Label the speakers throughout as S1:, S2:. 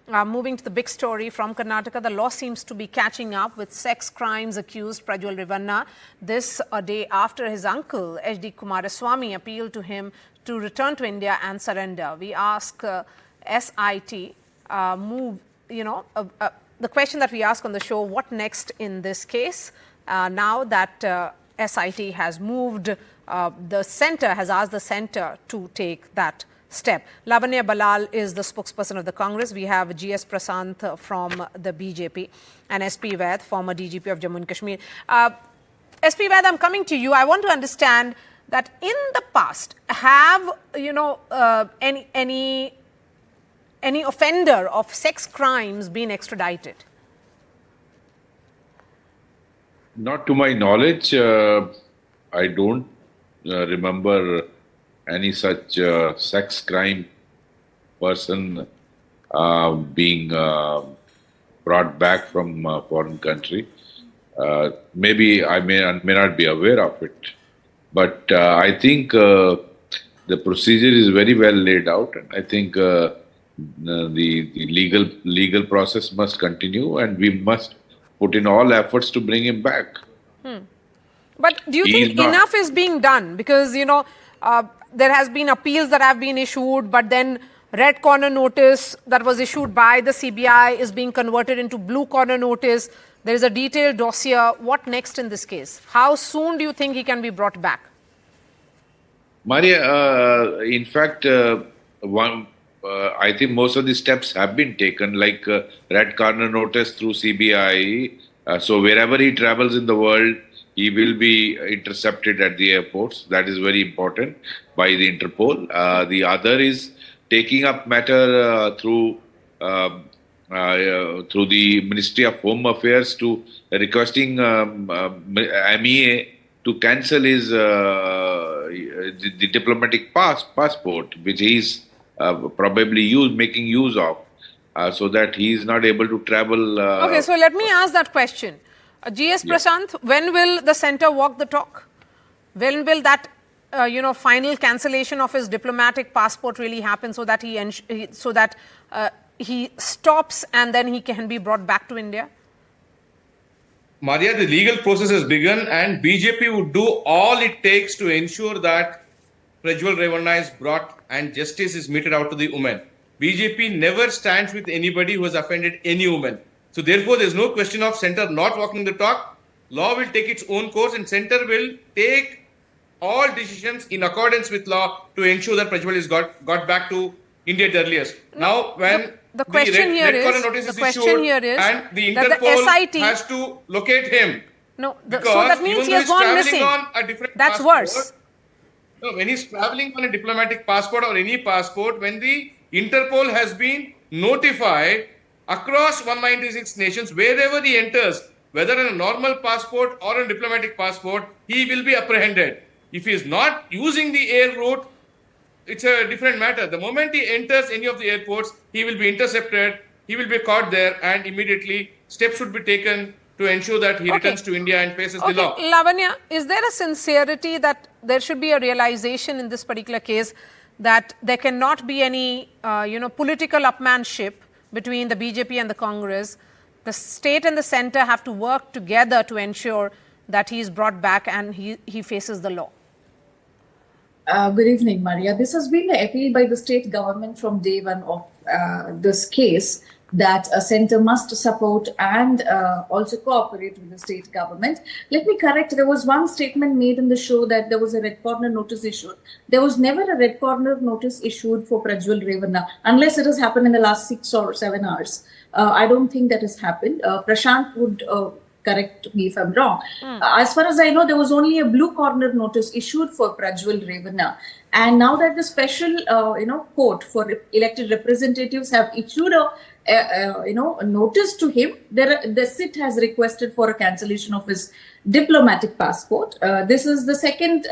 S1: moving to the big story from Karnataka, the law seems to be catching up with sex crimes accused Prajwal Revanna. This a day after his uncle, H.D. Kumaraswamy, appealed to him to return to India and surrender. We ask SIT, the question that we ask on the show, what next in this case? Now that SIT has moved, the center has asked the center to take that step. Lavanya Balal is the spokesperson of the Congress. We have GS Prasanth from the BJP and SP Vaid, former DGP of Jammu and Kashmir. SP Vaid, I'm coming to you. I want to understand that in the past, have any offender of sex crimes been extradited?
S2: Not to my knowledge. I don't remember any such sex crime person being brought back from a foreign country. Maybe I may not be aware of it, but I think the procedure is very well laid out, and I think the legal process must continue, and we must put in all efforts to bring him back.
S1: But do you think enough is being done? Because, there has been appeals that have been issued, but then red corner notice that was issued by the CBI is being converted into blue corner notice. There is a detailed dossier. What next in this case? How soon do you think he can be brought back?
S2: Maria, in fact, I think most of the steps have been taken, like red corner notice through CBI. So wherever he travels in the world, he will be intercepted at the airports. That is very important by the Interpol. The other is taking up matter through the Ministry of Home Affairs to requesting MEA to cancel his the diplomatic passport, which he is probably making use of, so that he is not able to travel.
S1: Okay, so let me ask that question. GS Prasanth, when will the center walk the talk? When will that final cancellation of his diplomatic passport really happen, so that he stops and then he can be brought back to India?
S3: Maria, the legal process has begun, and BJP would do all it takes to ensure that Prajwal Revanna is brought and justice is meted out to the woman. BJP never stands with anybody who has offended any woman. So therefore, there is no question of center not walking the talk. Law will take its own course, and center will take all decisions in accordance with law to ensure that Prajwal is got back to India at the earliest. Now, when
S1: the question here is, and
S3: the Interpol has to locate him.
S1: No, so that means he has gone missing. That's worse.
S3: No, when he's traveling on a diplomatic passport or any passport, when the Interpol has been notified across 196 nations, wherever he enters, whether on a normal passport or a diplomatic passport, he will be apprehended. If he is not using the air route, it's a different matter. The moment he enters any of the airports, he will be intercepted, he will be caught there, and immediately steps should be taken to ensure that he returns to India and faces the law.
S1: Lavanya, is there a sincerity that there should be a realization in this particular case that there cannot be any, political upmanship between the BJP and the Congress? The state and the center have to work together to ensure that he is brought back and he faces the law.
S4: Good evening, Maria. This has been the appeal by the state government from day one of this case, that a center must support and also cooperate with the state government. Let me correct, there was one statement made in the show that there was a red corner notice issued. There was never a red corner notice issued for Prajwal Revanna, unless it has happened in the last 6 or 7 hours. I don't think that has happened. Prashant would correct me if I'm wrong. As far as I know, there was only a blue corner notice issued for Prajwal Revanna. And now that the special, court for elected representatives have issued a notice to him, the SIT has requested for a cancellation of his diplomatic passport. This is the second,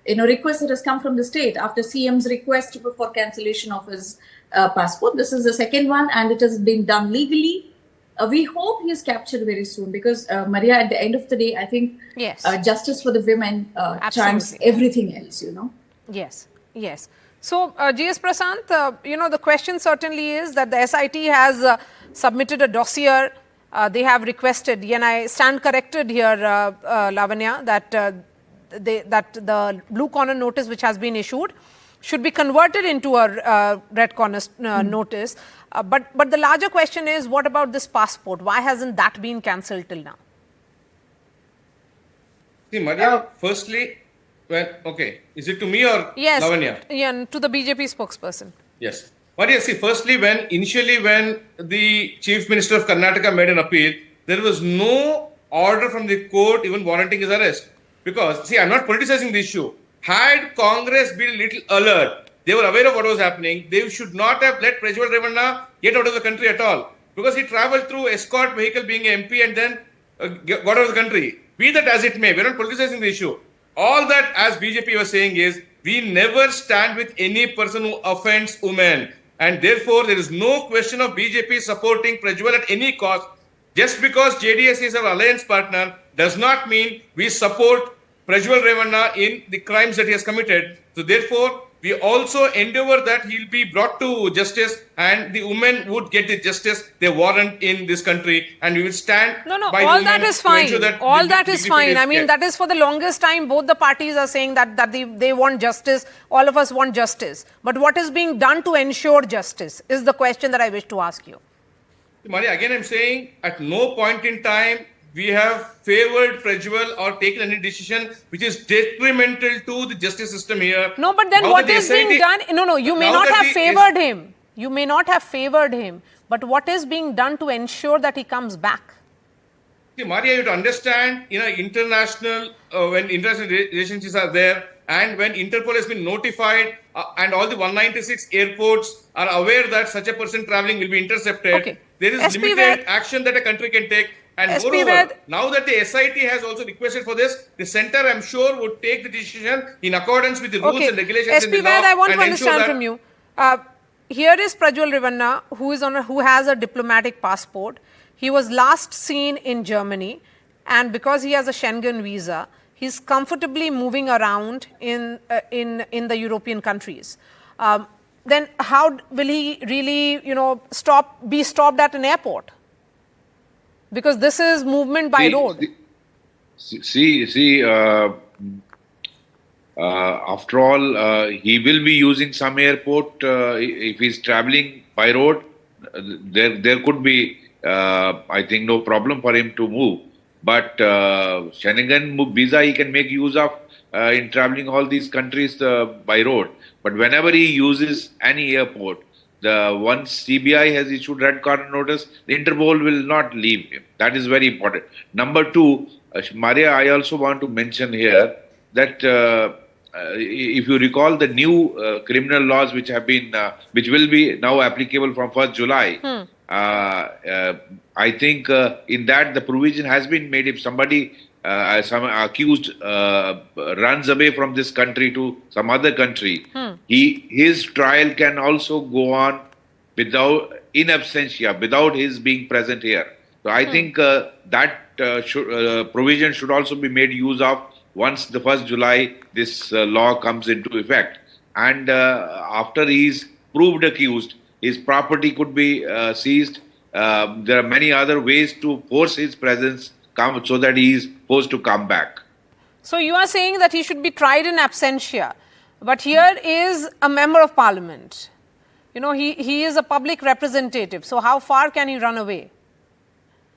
S4: request that has come from the state after CM's request for cancellation of his passport. This is the second one, and it has been done legally. We hope he is captured very soon, because Maria, at the end of the day, I think justice for the women trumps everything else,
S1: Yes. So, GS Prasant, the question certainly is that the SIT has submitted a dossier. They have requested, and I stand corrected here, Lavanya, that the blue corner notice which has been issued should be converted into a red corner notice. But the larger question is, what about this passport? Why hasn't that been cancelled till now?
S3: See, Maria, firstly, is it to me or
S1: Yes,
S3: Lavanya?
S1: yeah, to the BJP spokesperson.
S3: Yes. Maria, see, firstly, when the Chief Minister of Karnataka made an appeal, there was no order from the court even warranting his arrest. Because, see, I'm not politicizing the issue. Had Congress been a little alert, they were aware of what was happening, they should not have let Prajwal Revanna get out of the country at all. Because he traveled through escort vehicle being an MP and then got out of the country. Be that as it may, we're not politicizing the issue. All that, as BJP was saying, is we never stand with any person who offends women. And therefore, there is no question of BJP supporting Prajwal at any cost. Just because JDS is our alliance partner does not mean we support Prajwal Revanna in the crimes that he has committed. So therefore, we also endeavor that he'll be brought to justice and the women would get the justice they warrant in this country, and we will stand by
S1: all
S3: the
S1: that
S3: women
S1: is
S3: to
S1: fine.
S3: ensure that
S1: All
S3: the
S1: that is
S3: dignity
S1: fine. I mean,
S3: kept.
S1: that is for the longest time. Both the parties are saying that they want justice. All of us want justice. But what is being done to ensure justice is the question that I wish to ask you.
S3: Maria, again, I'm saying at no point in time we have favored Prajwal or taken any decision which is detrimental to the justice system here.
S1: No, but then
S3: Now
S1: what
S3: that the
S1: is being
S3: SIT
S1: done? No, you may
S3: now
S1: not
S3: that
S1: have
S3: the
S1: favored him. You may not have favored him. But what is being done to ensure that he comes back?
S3: See, Maria, you have to understand, international, when international relationships are there and when Interpol has been notified and all the 196 airports are aware that such a person traveling will be intercepted,
S1: Okay.
S3: there is
S1: SP
S3: limited
S1: Ved-
S3: action that a country can take. And
S1: SP
S3: moreover,
S1: Ved-
S3: now that the SIT has also requested for this, the center, I'm sure, would take the decision in accordance with the rules and regulations in
S1: SP
S3: the law.
S1: Ved, I want
S3: and
S1: to
S3: ensure
S1: understand
S3: that
S1: from you. Here is Prajwal Revanna, who has a diplomatic passport. He was last seen in Germany, and because he has a Schengen visa, he's comfortably moving around in the European countries. Then how will he really, be stopped at an airport? Because this is movement by road.
S2: After all, he will be using some airport. If he's traveling by road, there could be, I think, no problem for him to move. But Schengen visa he can make use of in traveling all these countries by road. But whenever he uses any airport, once CBI has issued red corner notice, the Interpol will not leave him. That is very important. Number two, Maria, I also want to mention here that if you recall the new criminal laws which will be now applicable from 1st July, I think in that the provision has been made if somebody, some accused runs away from this country to some other country, his trial can also go on in absentia, without his being present here. So I think that provision should also be made use of once the 1st July this law comes into effect. And after he is proved accused, his property could be seized. There are many other ways to force his presence so that he is forced to come back.
S1: So you are saying that he should be tried in absentia. But here is a member of parliament. He is a public representative. So how far can he run away?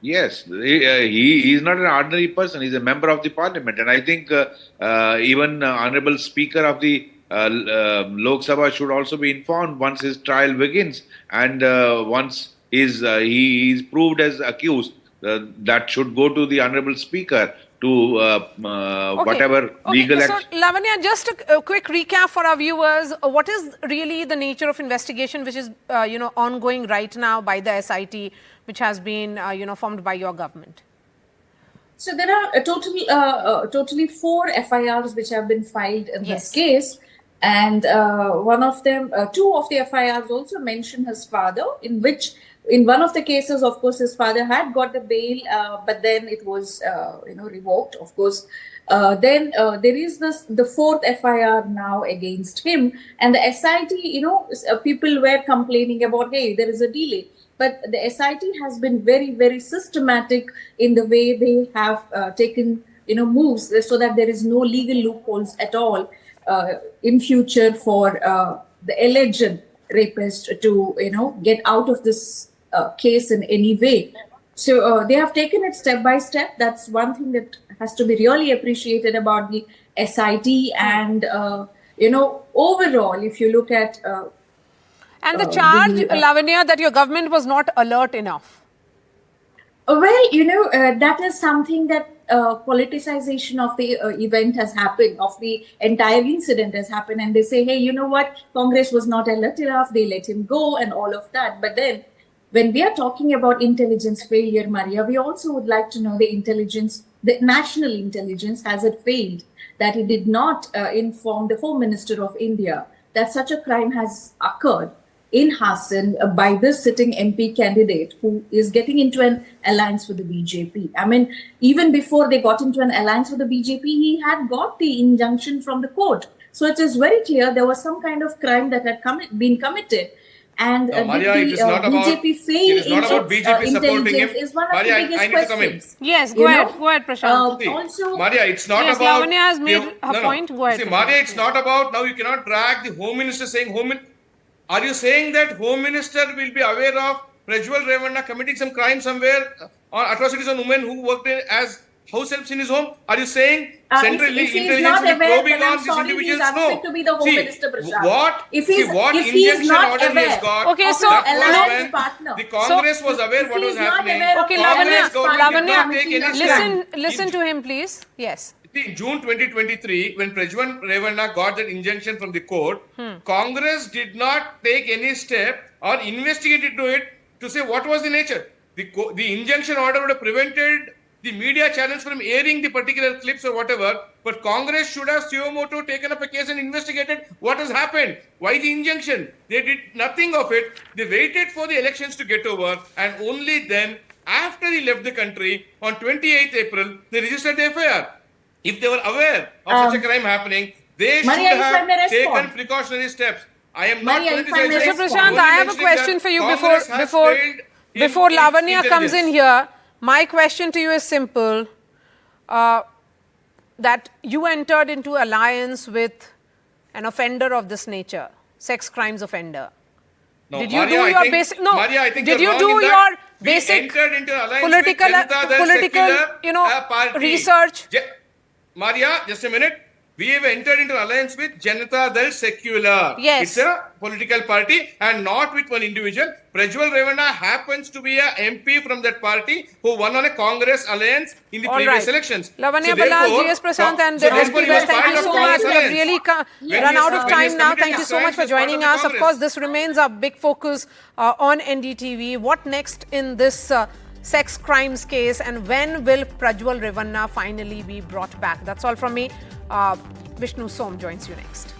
S2: Yes, he is not an ordinary person. He is a member of the parliament. And I think even Honorable Speaker of the Lok Sabha should also be informed once his trial begins. And once he is proved as accused, that should go to the Honorable Speaker to whatever legal action.
S1: So, Lavanya, just a quick recap for our viewers. What is really the nature of investigation which is ongoing right now by the SIT, which has been formed by your government?
S4: So there are totally 4 FIRs which have been filed in this case, and one of them, 2 of the FIRs also mention his father, in which In one of the cases, of course, his father had got the bail, but then it was, revoked. Of course, then there is the fourth FIR now against him, and the SIT. People were complaining about, hey, there is a delay, but the SIT has been very, very systematic in the way they have taken moves so that there is no legal loopholes at all in future for the alleged rapist to get out of this case in any way. So they have taken it step by step. That's one thing that has to be really appreciated about the SIT. And overall, if you look at
S1: And the charge, Lavanya, that your government was not alert enough.
S4: That is something that politicization of the event has happened, of the entire incident has happened, and they say, hey, you know what, Congress was not alert enough, they let him go and all of that. But then when we are talking about intelligence failure, Maria, we also would like to know the national intelligence, has it failed that it did not inform the Home Minister of India that such a crime has occurred in Hassan by this sitting MP candidate who is getting into an alliance with the BJP. I mean, even before they got into an alliance with the BJP, he had got the injunction from the court. So it is very clear there was some kind of crime that had been committed. And
S3: Maria,
S4: did
S3: it is not about
S4: BJP fail
S3: it is not about BJP supporting him.
S4: is one
S3: Maria,
S4: of the biggest
S3: I need to come in.
S4: questions.
S1: Yes, go ahead, Prashant.
S3: See,
S4: Also,
S3: Maria, it's not
S1: Yes,
S3: about.
S1: Lavanya has made her point. Go ahead,
S3: See,
S1: Prashant.
S3: Maria, it's not about now. You cannot drag the Home Minister saying Are you saying that Home Minister will be aware of Prajwal Revanna committing some crime somewhere or atrocities on women who worked as house helps in his home? Are you saying Central
S4: if he is
S3: Intelligence
S4: not
S3: will be
S4: aware,
S3: probing
S4: then I'm
S3: on these
S4: sorry, he is
S3: individuals?
S4: unfit
S3: No.
S4: to be the Home
S3: See,
S4: Minister, Prashant.
S3: what
S4: If he is
S3: injunction
S4: not
S3: order he has
S4: aware
S3: got?
S1: Okay, so
S3: that was
S4: alliance
S3: when
S4: partner.
S3: the Congress was aware
S4: if
S3: what
S4: he
S3: was
S4: is not
S3: happening.
S4: aware of
S1: Okay,
S3: Congress
S1: Lavanya,
S3: government did not take any
S1: Lavanya,
S3: step.
S1: listen to him, please. Yes.
S3: In June 2023, when Prajwal Revanna got that injunction from the court, Congress did not take any step or investigate into it to say what was the nature. The injunction order would have prevented the media channels from airing the particular clips or whatever, but Congress should have suo motu taken up a case and investigated what has happened. Why the injunction? They did nothing of it. They waited for the elections to get over, and only then, after he left the country, on 28th April, they registered the FIR. If they were aware of such a crime happening, they
S4: Maria,
S3: should
S4: if I may
S3: have taken
S4: respond.
S3: precautionary steps. I am
S4: Maria,
S3: not
S4: if I may
S3: politicizing.
S1: Mr.
S4: respond.
S1: Prashant, I have a
S3: Only
S1: question
S3: mentioning
S1: for you
S3: that
S1: before
S3: Congress has failed in
S1: before
S3: its
S1: Lavanya comes in
S3: intelligence.
S1: here. My question to you is simple. That you entered into alliance with an offender of this nature, sex crimes offender.
S3: No,
S1: Did you
S3: Maria,
S1: do
S3: I
S1: your
S3: think-
S1: basic? No.
S3: Maria, I think
S1: Did
S3: you're
S1: you
S3: wrong
S1: do
S3: in
S1: your
S3: that. We
S1: basic
S3: entered into alliance
S1: political,
S3: with Janata Dal
S1: political,
S3: Secular, party.
S1: research?
S3: Maria, just a minute. We have entered into alliance with Janata Dal Secular.
S1: Yes.
S3: It's a political party and not with one individual. Prajwal Revanna happens to be a MP from that party who won on a Congress alliance in the
S1: All
S3: previous
S1: right.
S3: elections.
S1: Lavanya
S3: So
S1: Balal,
S3: therefore-
S1: GS Prashant, and
S3: so
S1: SP
S3: therefore he was
S1: West, thank
S3: part
S1: you
S3: of
S1: so
S3: Congress
S1: much. We have
S3: alliance.
S1: really
S3: When
S1: run
S3: he
S1: out
S3: has-
S1: of
S3: when he has
S1: time now.
S3: committed
S1: Thank you
S3: his
S1: so much
S3: crimes
S1: for
S3: as part
S1: joining
S3: of the
S1: us. Of
S3: Congress.
S1: course, this remains our big focus on NDTV. What next in this sex crimes case, and when will Prajwal Revanna finally be brought back? That's all from me. Vishnu Som joins you next.